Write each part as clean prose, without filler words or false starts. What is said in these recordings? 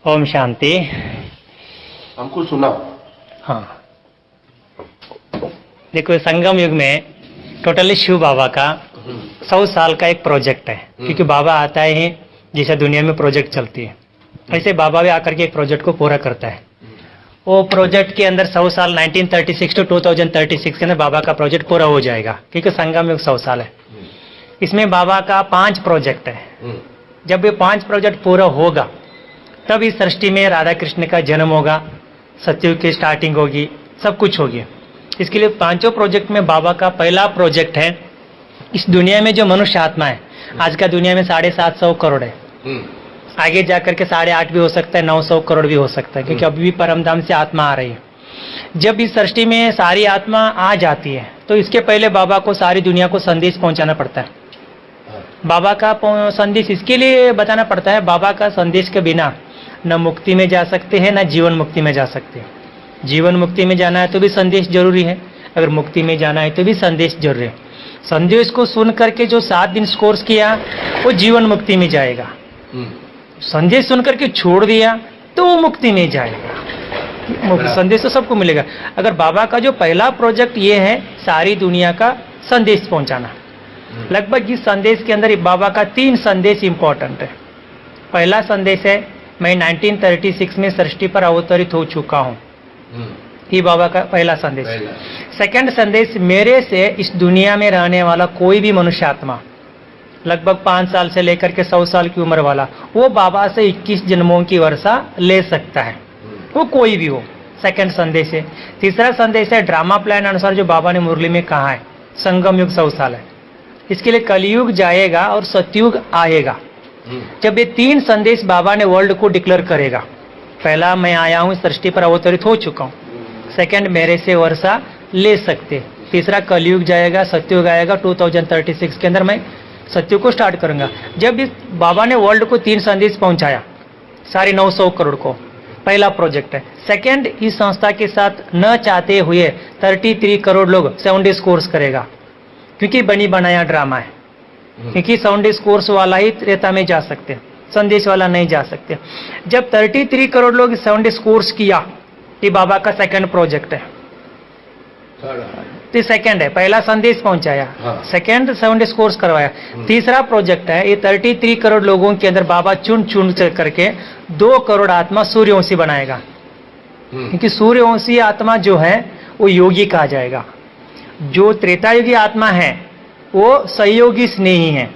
ओम शांति। हमको सुनाओ। हाँ, देखो संगम युग में टोटली शिव बाबा का 100 साल का एक प्रोजेक्ट है, क्योंकि बाबा आता है जैसे दुनिया में प्रोजेक्ट चलती है ऐसे बाबा भी आकर के एक प्रोजेक्ट को पूरा करता है। वो प्रोजेक्ट के अंदर 100 साल 1936 टू 2036 के अंदर बाबा का प्रोजेक्ट पूरा हो जाएगा, क्योंकि संगम युग 100 साल है। इसमें बाबा का 5 प्रोजेक्ट है। जब ये 5 प्रोजेक्ट पूरा होगा तब इस सृष्टि में राधा कृष्ण का जन्म होगा, सतयुग की स्टार्टिंग होगी, सब कुछ होगी। इसके लिए 5 प्रोजेक्ट में बाबा का पहला प्रोजेक्ट है, इस दुनिया में जो मनुष्य आत्मा है, आज का दुनिया में 750 करोड़ है, आगे जाकर के 8.5 भी हो सकता है, 900 करोड़ भी हो सकता है, क्योंकि अभी भी परमधाम से आत्मा आ रही है। जब इस सृष्टि में सारी आत्मा आ जाती है तो इसके पहले बाबा को सारी दुनिया को संदेश पहुंचाना पड़ता है। बाबा का संदेश इसके लिए बताना पड़ता है, बाबा का संदेश के बिना न मुक्ति में जा सकते हैं, न जीवन मुक्ति में जा सकते हैं। जीवन मुक्ति में जाना है तो भी संदेश जरूरी है, अगर मुक्ति में जाना है तो भी संदेश जरूरी है। संदेश को सुन करके जो 7 दिन कोर्स किया वो जीवन मुक्ति में जाएगा, संदेश सुन करके छोड़ दिया तो वो मुक्ति में जाएगा। संदेश तो सबको मिलेगा। अगर बाबा का जो पहला प्रोजेक्ट ये है सारी दुनिया का संदेश पहुंचाना, लगभग इस संदेश के अंदर बाबा का 3 संदेश इंपॉर्टेंट है। पहला संदेश है, मैं 1936 में सृष्टि पर अवतरित हो चुका हूँ, ये बाबा का पहला संदेश। सेकंड संदेश, मेरे से इस दुनिया में रहने वाला कोई भी मनुष्य आत्मा, लगभग 5 साल से लेकर के 100 साल की उम्र वाला, वो बाबा से 21 जन्मों की वर्षा ले सकता है, वो कोई भी हो। सेकंड संदेश है। तीसरा संदेश है, ड्रामा प्लान अनुसार जो बाबा ने मुरली में कहा है, संगम युग 100 साल है, इसके लिए कलयुग जाएगा और सतयुग आएगा। जब ये 3 संदेश बाबा ने वर्ल्ड को डिक्लेयर करेगा, पहला मैं आया हूँ सृष्टि पर अवतरित हो चुका हूँ, सेकंड मेरे से वर्षा ले सकते, तीसरा कलयुग जाएगा सतयुग आएगा, 2036 के अंदर मैं सतयुग को स्टार्ट करूंगा। जब इस बाबा ने वर्ल्ड को 3 संदेश पहुंचाया, सारे 900 करोड़ को, पहला प्रोजेक्ट है। सेकंड, इस संस्था के साथ न चाहते हुए 33 करोड़ लोग 7 डेज कोर्स करेगा, क्योंकि बनी बनाया ड्रामा है, क्योंकि 7 डेज कोर्स वाला ही त्रेता में जा सकते, संदेश वाला नहीं जा सकते। जब 33 करोड़ लोग 7 डेज कोर्स किया, ये बाबा का सेकंड प्रोजेक्ट है। तो सेकंड है, पहला संदेश पहुंचाया, सेकंड 7 डेज कोर्स करवाया। तीसरा प्रोजेक्ट है, ये 33 करोड़ लोगों के अंदर बाबा चुन चुन करके 2 करोड़ आत्मा सूर्यवंशी बनाएगा, क्योंकि सूर्यवंशी आत्मा जो है वो योगी कहा जाएगा। जो त्रेतायुगी आत्मा है वो सहयोगी स्नेही है,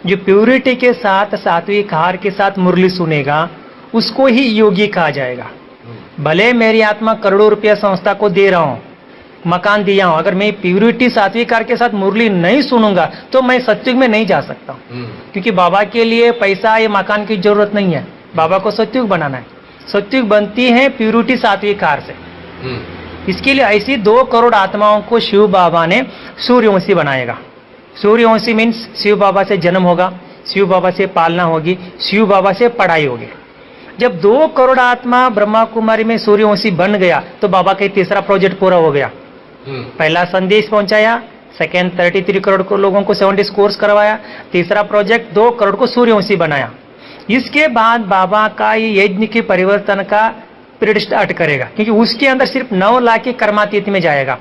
जो प्यूरिटी के साथ सात्विक आहार के साथ मुरली सुनेगा उसको ही योगी कहा जाएगा। भले मेरी आत्मा करोड़ों रुपया संस्था को दे रहा हूं, मकान दिया हूं, अगर मैं प्यूरिटी सात्विक आहार के साथ मुरली नहीं सुनूंगा तो मैं सतयुग में नहीं जा सकता, क्योंकि बाबा के लिए पैसा या मकान की जरूरत नहीं है, बाबा को सतयुग बनाना है। सतयुग बनती है प्यूरिटी सात्विक आहार से। इसके लिए ऐसी 2 करोड़ आत्माओं को शिव बाबा ने सूर्यवंशी बनाएगा। सूर्यवंशी मीन्स शिव बाबा से जन्म होगा, शिव बाबा से पालना होगी, शिव बाबा से पढ़ाई होगी। जब 2 करोड़ आत्मा ब्रह्मा कुमारी में सूर्यवंशी बन गया तो बाबा का तीसरा प्रोजेक्ट पूरा हो गया। पहला संदेश पहुंचाया, सेकेंड 33 करोड़ को लोगों को 7 डेज कोर्स करवाया, तीसरा प्रोजेक्ट 2 करोड़ को सूर्यवंशी बनाया। इसके बाद बाबा का ये यज्ञ के परिवर्तन का पीरियड स्टार्ट करेगा, क्योंकि उसके अंदर सिर्फ 9 लाख की कर्मातीत में जाएगा।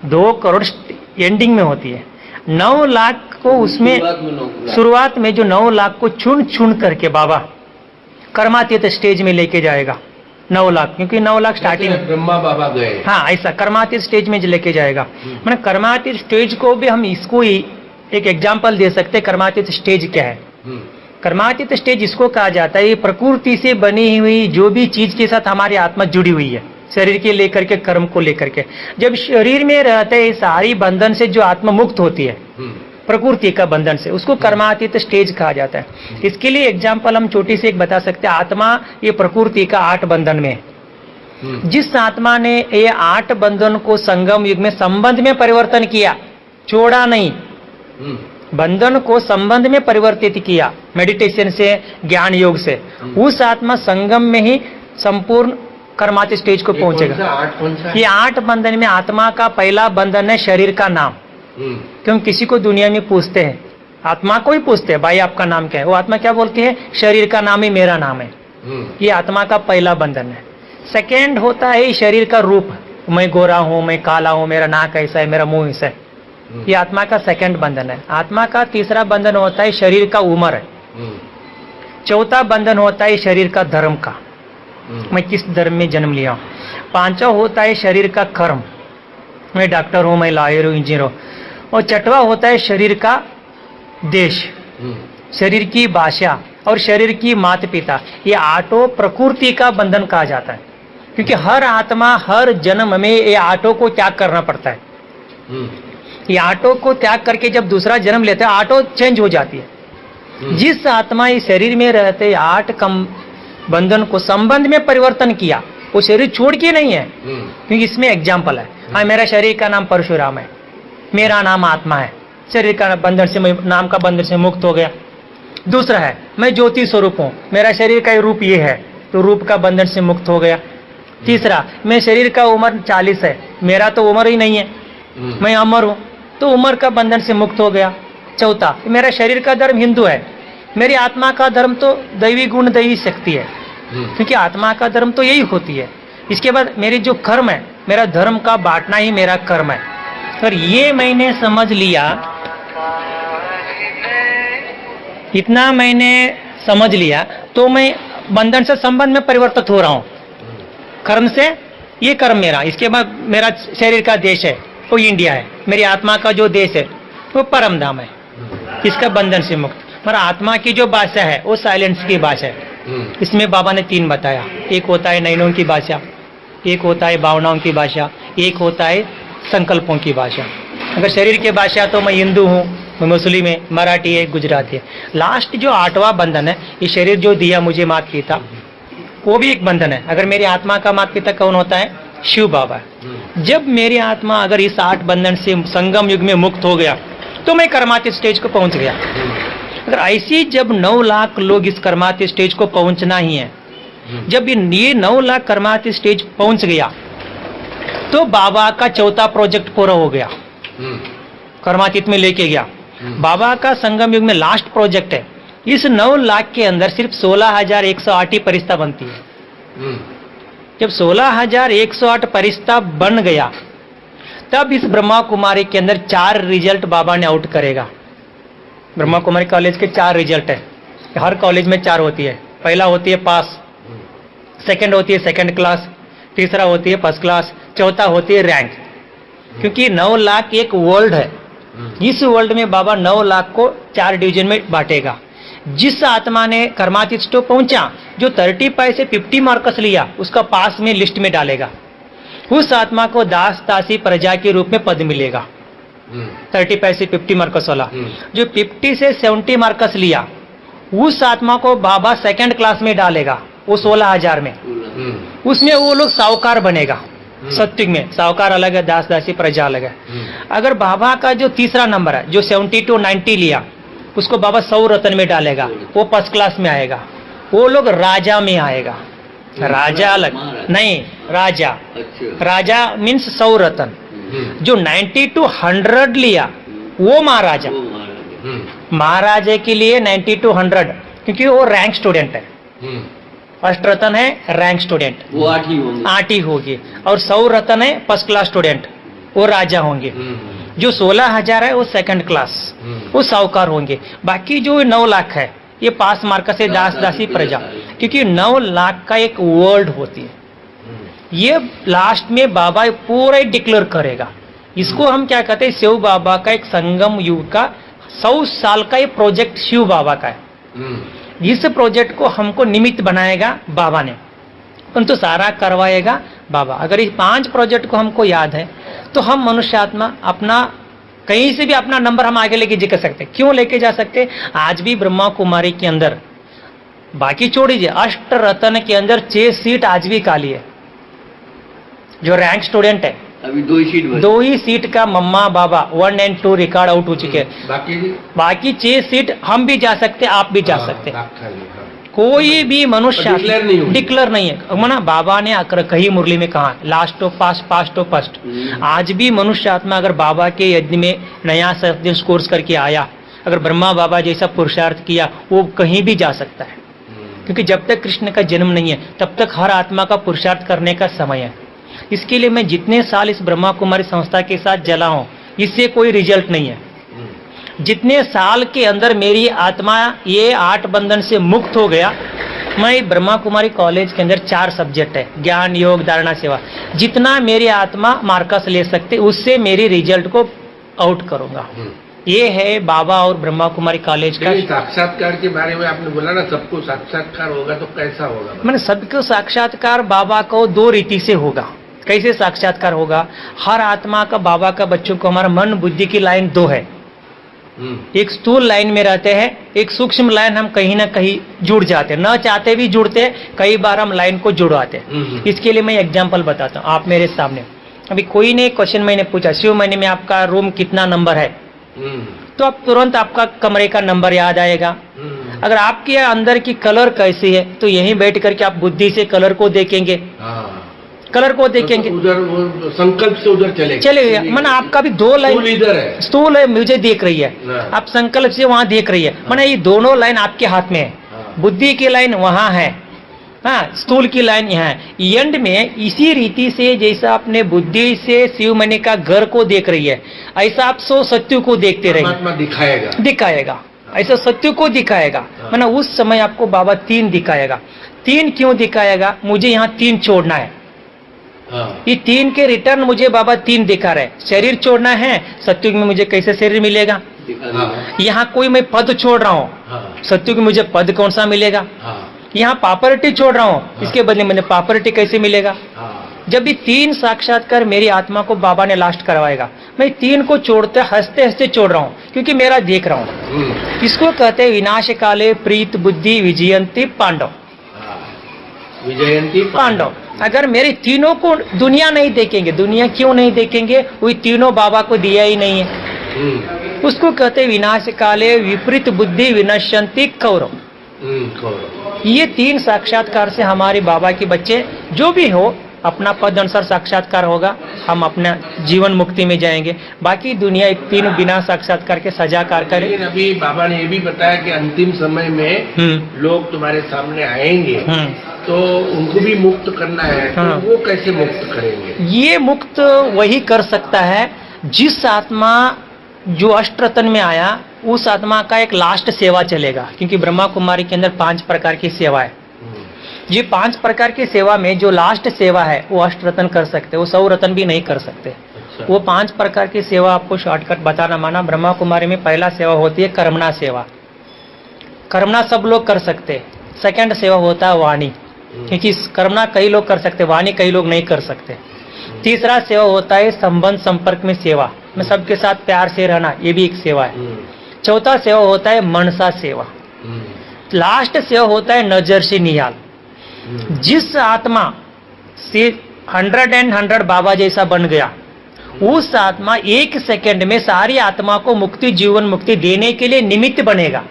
2 करोड़ एंडिंग में होती है, 9 लाख को उसमें शुरुआत में जो 9 लाख को चुन चुन करके बाबा कर्मातीत स्टेज में लेके जाएगा। 9 लाख, क्योंकि 9 लाख स्टार्टिंग ब्रह्मा बाबा गए, हाँ ऐसा कर्मातीत स्टेज में लेके जाएगा। मैंने कर्मातीत स्टेज को भी हम इसको ही एक एग्जांपल दे सकते हैं। कर्मातीत स्टेज क्या है? कर्मातीत स्टेज इसको कहा जाता है, ये प्रकृति से बनी हुई जो भी चीज के साथ हमारी आत्मा जुड़ी हुई है, शरीर के लेकर के कर्म को लेकर के, जब शरीर में रहते हैं सारी बंधन से जो आत्मा मुक्त होती है प्रकृति का बंधन से, उसको कर्मातीत स्टेज कहा जाता है। इसके लिए एग्जांपल हम छोटी सी एक बता सकते हैं। आत्मा ये प्रकृति का 8 बंधन में, जिस आत्मा ने ये 8 बंधन को संगम युग में संबंध में परिवर्तन किया, छोड़ा नहीं, बंधन को संबंध में परिवर्तित किया मेडिटेशन से, ज्ञान योग से, उस आत्मा संगम में ही संपूर्ण कर्मातीत स्टेज को पहुंचेगा। ये 8 बंधन में आत्मा का पहला बंधन है शरीर का नाम। क्यों किसी को दुनिया में पूछते हैं, आत्मा को ही पूछते हैं, भाई आपका नाम क्या है, वो आत्मा क्या बोलती है? शरीर का नाम ही मेरा नाम है। ये आत्मा का पहला बंधन है। सेकेंड होता है शरीर का रूप, मैं गोरा हूं, मैं काला हूं, मेरा नाक ऐसा है, मेरा मुंह ऐसा है, ये आत्मा का सेकंड बंधन है। आत्मा का तीसरा बंधन होता है शरीर का उम्र है। चौथा बंधन होता है शरीर का धर्म का, मैं किस धर्म में जन्म लिया हूं। पांचवा होता है शरीर का कर्म, मैं डॉक्टर हूं, मैं लॉयर हूं, इंजीनियर हूं। और छठवा होता है शरीर का देश, शरीर की भाषा और शरीर की माता पिता। ये आठों प्रकृति का बंधन कहा जाता है, क्योंकि हर आत्मा हर जन्म में ये आठों को त्याग करना पड़ता है। ये आठों को त्याग करके जब दूसरा जन्म लेता है आठों चेंज हो जाती है। जिस आत्मा इस शरीर में रहते आठ कम बंधन को संबंध में परिवर्तन किया, वो शरीर छोड़ के नहीं है, क्योंकि इसमें एग्जाम्पल है। हाँ, मेरा शरीर का नाम परशुराम है, मेरा नाम आत्मा है, शरीर का बंधन से, नाम का बंधन से मुक्त हो गया। दूसरा है मैं ज्योति स्वरूप हूँ, मेरा शरीर का रूप ये है, तो रूप का बंधन से मुक्त हो गया। तीसरा, मैं शरीर का उम्र 40 है, मेरा तो उम्र ही नहीं है, मैं अमर हूँ, तो उम्र का बंधन से मुक्त हो गया। चौथा, मेरा शरीर का धर्म हिंदू है, मेरी आत्मा का धर्म तो दैवी गुण दैवी शक्ति है, क्योंकि आत्मा का धर्म तो यही होती है। इसके बाद मेरी जो कर्म है, मेरा धर्म का बांटना ही मेरा कर्म है। और ये मैंने समझ लिया, इतना मैंने समझ लिया, तो मैं बंधन से संबंध में परिवर्तित हो रहा हूँ। कर्म से ये कर्म मेरा, इसके बाद मेरा शरीर का देश है वो इंडिया है, मेरी आत्मा का जो देश है वो परम धाम है, इसका बंधन से मुक्त। मेरा आत्मा की जो भाषा है वो साइलेंस की भाषा है। इसमें बाबा ने 3 बताया, एक होता है नयनों की भाषा, एक होता है भावनाओं की भाषा, एक होता है संकल्पों की भाषा। अगर शरीर की भाषा तो मैं हिंदू हूँ, मैं मुस्लिम है, मराठी है, गुजराती है। लास्ट जो 8वां बंधन है, ये शरीर जो दिया मुझे माता पिता, वो भी एक बंधन है। अगर मेरी आत्मा का माता पिता कौन होता है? शिव बाबा है। जब मेरी आत्मा अगर इस 8 बंधन से संगम युग में मुक्त हो गया तो मैं कर्मातीत स्टेज को पहुंच गया। अगर ऐसी जब 9 लाख लोग इस कर्मातीत स्टेज को पहुंचना ही है, जब ये 9 लाख कर्मातीत स्टेज पहुंच गया तो बाबा का 4था प्रोजेक्ट पूरा हो गया, कर्मातीत में लेके गया। बाबा का संगम युग में लास्ट प्रोजेक्ट है। इस 9 लाख के अंदर सिर्फ 16,108 ही परिस्था बनती है। जब 16,108 परिस्था बन गया तब इस ब्रह्मा कुमारी के अंदर 4 रिजल्ट बाबा ने आउट करेगा। ब्रह्मा कुमारी कॉलेज के 4 रिजल्ट है, हर कॉलेज में 4 होती है। पहला होती है पास, सेकंड होती है सेकंड क्लास, तीसरा होती है फर्स्ट क्लास, चौथा होती है रैंक। क्योंकि 9 लाख एक वर्ल्ड है, इस वर्ल्ड में बाबा 9 लाख को 4 डिवीजन में बांटेगा। जिस आत्मा ने कर्मातीत स्टेज पहुंचा, जो 35 से 50 मार्क्स लिया, उसका पास में लिस्ट में डालेगा। उस आत्मा को दास दासी प्रजा के रूप में पद मिलेगा। 35 से 50 मार्क्स वाला, जो 50 से 70 मार्क्स लिया, उस आत्मा को बाबा सेकंड क्लास में डालेगा, वो 16,000 में। उसमें वो लोग साहूकार बनेगा। सत्युग में साहूकार अलग है, दास दासी प्रजा अलग है। अगर बाबा का जो तीसरा नंबर है, जो 70 to 90 लिया, उसको बाबा 100 रत्न में डालेगा, वो फर्स्ट क्लास में आएगा। वो लोग राजा में आएगा। राजा अलग नहीं, राजा। राजा मीन्स 100 रत्न। जो 90 to 100 लिया वो महाराजा। महाराजे के लिए 90 to 100, क्योंकि वो रैंक स्टूडेंट है। फर्स्ट रत्न है रैंक स्टूडेंट, वो 8 ही होगी। और 100 रत्न है फर्स्ट क्लास स्टूडेंट, वो राजा होंगे। जो 16,000 है वो सेकंड क्लास, वो साहूकार होंगे। बाकी जो 9 लाख है ये पास मार्क से दास दासी प्रजा, क्योंकि 9 लाख का एक वर्ल्ड होती है। ये लास्ट में बाबा पूरा ही डिक्लेयर करेगा। इसको हम क्या कहते हैं? शिव बाबा का एक संगम युग का 100 साल का ये प्रोजेक्ट शिव बाबा का है। इस प्रोजेक्ट को हमको निमित्त बनाएगा बाबा ने, परंतु सारा करवाएगा बाबा। अगर इस 5 प्रोजेक्ट को हमको याद है तो हम मनुष्य आत्मा अपना कहीं से भी अपना नंबर हम आगे लेके जा सकते। क्यों लेके जा सकते? आज भी ब्रह्मा कुमारी के अंदर, बाकी छोड़ दीजिए, अष्ट रत्न के अंदर 6 सीट आज भी खाली है। जो रैंक स्टूडेंट है अभी 2 ही सीट का मम्मा बाबा 1 और 2 रिकॉर्ड आउट हो चुके हैं। बाकी 6 सीट हम भी जा सकते, आप भी जा सकते। कोई भी मनुष्य डिक्लेयर नहीं है। मना बाबा ने कही मुरली में कहा, last of past, past of first. आज भी मनुष्य आत्मा अगर बाबा के यज्ञ में नया कोर्स करके आया, अगर ब्रह्मा बाबा जैसा पुरुषार्थ किया, वो कहीं भी जा सकता है। क्योंकि जब तक कृष्ण का जन्म नहीं है तब तक हर आत्मा का पुरुषार्थ करने का समय है। इसके लिए मैं जितने साल इस ब्रह्मा कुमारी संस्था के साथ जला हूं, इससे कोई रिजल्ट नहीं है। जितने साल के अंदर मेरी आत्मा ये 8 बंधन से मुक्त हो गया, मैं ब्रह्मा कुमारी कॉलेज के अंदर 4 सब्जेक्ट है, ज्ञान, योग, धारणा, सेवा, जितना मेरी आत्मा मार्कस ले सकते उससे मेरी रिजल्ट को आउट करूंगा। ये है बाबा और ब्रह्मा कुमारी कॉलेज का। साक्षात्कार के बारे में आपने बोला ना, सबको साक्षात्कार होगा तो कैसा होगा? मैंने सबको साक्षात्कार बाबा को 2 रीति से होगा। कैसे साक्षात्कार होगा? हर आत्मा का, बाबा का, बच्चों को हमारा मन बुद्धि की लाइन 2 है। एक स्थूल लाइन में रहते हैं, एक सूक्ष्म लाइन हम कहीं ना कहीं जुड़ जाते हैं, न चाहते भी जुड़ते हैं, कई बार हम लाइन को जुड़वाते हैं। इसके लिए मैं एग्जांपल बताता हूँ आप मेरे सामने। अभी कोई ने क्वेश्चन मैंने पूछा, शिव महीने में आपका रूम कितना नंबर है, तो आप तुरंत आपका कमरे का नंबर याद आएगा। अगर आपके अंदर की कलर कैसी है तो यहीं बैठ करके आप बुद्धि से कलर को देखेंगे, कलर को देखेंगे, तो उधर संकल्प से उधर चलेगा। मैंने आपका भी 2 लाइन इधर है, स्थूल है, मुझे देख रही है, आप संकल्प से वहां देख रही है। मैंने ये दोनों लाइन आपके हाथ में है, बुद्धि की लाइन वहां है, हाँ, स्थूल की लाइन यहाँ है। एंड में इसी रीति से जैसा आपने बुद्धि से शिव मणि का घर को देख रही है, ऐसा आप सत्य को देखते रहेंगे, दिखाएगा ऐसा सत्य को दिखाएगा। मैंने उस समय आपको बाबा 3 दिखाएगा। 3 क्यों दिखाएगा? मुझे यहाँ 3 छोड़ना है। ये 3 के रिटर्न मुझे बाबा 3 दिखा रहे। शरीर छोड़ना है, सत्युग में मुझे कैसे शरीर मिलेगा? यहाँ कोई मैं पद छोड़ रहा हूँ, सत्युग में मुझे पद कौन सा मिलेगा? यहाँ प्रॉपर्टी छोड़ रहा हूँ, इसके बदले मुझे प्रॉपर्टी कैसे मिलेगा? जब भी 3 साक्षात्कार मेरी आत्मा को बाबा ने लास्ट करवाएगा, मैं 3 को छोड़ते हंसते हंसते छोड़ रहा हूँ, क्योंकि मेरा देख रहा हूँ। इसको कहते हैं विनाश काले प्रीत बुद्धि विजयंती पांडव। विजयंती पांडव। अगर मेरे तीनों को दुनिया नहीं देखेंगे, दुनिया क्यों नहीं देखेंगे? वही तीनों बाबा को दिया ही नहीं है। उसको कहते विनाश काले विपरीत बुद्धि विनश्यंती कौरव। ये 3 साक्षात्कार से हमारे बाबा के बच्चे जो भी हो अपना पद अनुसार साक्षात्कार होगा, हम अपना जीवन मुक्ति में जाएंगे। बाकी दुनिया 3 बिना साक्षात्कार के सजाकार करे। लेकिन अभी बाबा ने ये भी बताया कि अंतिम समय में लोग तुम्हारे सामने आएंगे तो उनको भी मुक्त करना है, तो वो कैसे मुक्त करेंगे? ये मुक्त वही कर सकता है जिस आत्मा जो अष्टरत्न में आया, उस आत्मा का एक लास्ट सेवा चलेगा। क्योंकि ब्रह्मा कुमारी के अंदर 5 प्रकार की सेवा है। ये 5 प्रकार की सेवा में जो लास्ट सेवा है वो अष्टरत्न कर सकते, वो 100 रत्न भी नहीं कर सकते। अच्छा। वो 5 प्रकार की सेवा आपको शॉर्टकट बताना माना। ब्रह्मा कुमारी में पहला सेवा होती है कर्मणा सेवा। कर्मणा सब लोग कर सकते। सेकंड सेवा होता है वाणी, क्योंकि कर्मणा कई लोग कर सकते, वाणी कई लोग नहीं कर सकते। तीसरा सेवा होता है संबंध संपर्क में सेवा, में सबके साथ प्यार से रहना, ये भी एक सेवा है। चौथा सेवा होता है मनसा सेवा। लास्ट सेवा होता है नजर से निहाल। जिस आत्मा से 100 बाबा जैसा बन गया, उस आत्मा 1 सेकंड में सारी आत्मा को मुक्ति, जीवन मुक्ति देने के लिए निमित्त बनेगा।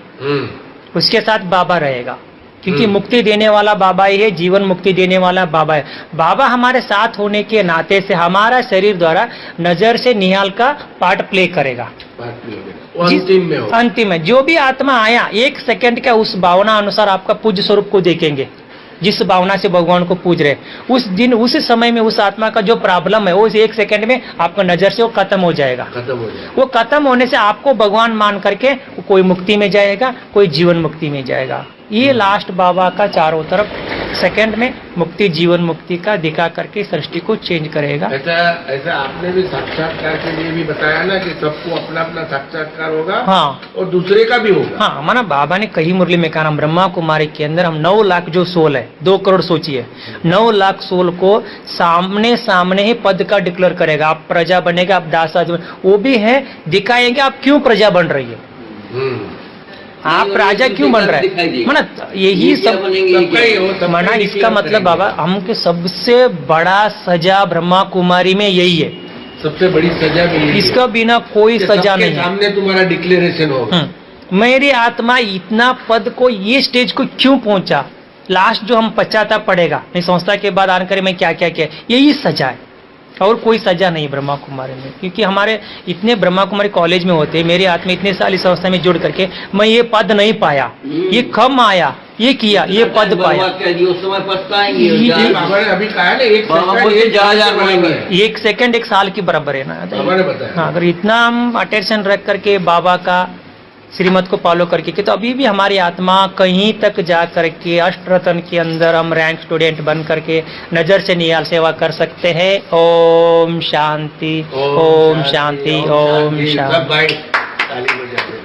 उसके साथ बाबा रहेगा, क्योंकि मुक्ति देने वाला बाबा ही है, जीवन मुक्ति देने वाला बाबा है। बाबा हमारे साथ होने के नाते से हमारा शरीर द्वारा नजर से निहाल का पार्ट प्ले करेगा। अंतिम में जो भी आत्मा आया 1 सेकंड का उस भावना अनुसार आपका पूज्य स्वरूप को देखेंगे। जिस भावना से भगवान को पूज रहे, उस दिन उस समय में उस आत्मा का जो प्रॉब्लम है वो 1 सेकंड में आपको नजर से वो खत्म हो जाएगा। वो खत्म होने से आपको भगवान मान करके कोई मुक्ति में जाएगा, कोई जीवन मुक्ति में जाएगा। ये लास्ट बाबा का चारों तरफ सेकंड में मुक्ति, जीवन मुक्ति का दिखा करके सृष्टि को चेंज करेगा। ऐसा आपने भी साक्षात्कार के लिए भी बताया ना कि सबको अपना अपना साक्षात्कार होगा। हाँ, और दूसरे का भी होगा। हाँ, माना बाबा ने कही मुरली में कहा, ब्रह्मा कुमारी के अंदर हम 9 लाख जो सोल है, 2 करोड़ सोचिए, 9 लाख सोल को सामने सामने ही पद का डिक्लेयर करेगा। आप प्रजा बनेगा, आप दासा, वो भी है, दिखाएंगे आप क्यों प्रजा बन रही है, आप राजा क्यों बन रहे हैं। मना यही सब मना, इसका मतलब बाबा हमके सबसे बड़ा सजा ब्रह्मा कुमारी में यही है। सबसे बड़ी सजा भी इसका बिना कोई सजा नहीं है। सामने तुम्हारा डिक्लेरेशन होगा। मेरी आत्मा इतना पद को, ये स्टेज को क्यों पहुंचा, लास्ट जो हम पश्चाताप पड़ेगा, मैं संस्था के बाद आकर मैं क्या क्या किया, यही सजा है और कोई सजा नहीं ब्रह्मा कुमारी में। क्योंकि हमारे इतने ब्रह्मा कुमारी कॉलेज में होते, मेरे हाथ में इतने साल इस अवस्था में जुड़ करके मैं ये पद नहीं पाया। ये कब आया ये किया, ये पद पाया। उस समय पछताएंगे। ये बाबा ने अभी कहा ना, एक बाबा सेकंड, बोलते एक जा साल के जाएंगे। बराबर है। 1 सेकंड 1 साल के बराबर है ना। बाबा ने बताया। हाँ, अगर इतना हम अटेंशन रख करके बाबा का श्रीमत को फॉलो करके कि तो अभी भी हमारी आत्मा कहीं तक जा करके अष्टरत्न के अंदर हम रैंक स्टूडेंट बन करके नजर से निहाल सेवा कर सकते हैं। ओम शांति, ओम शांति, ओम शांति। सब भाई ताली बजाओ।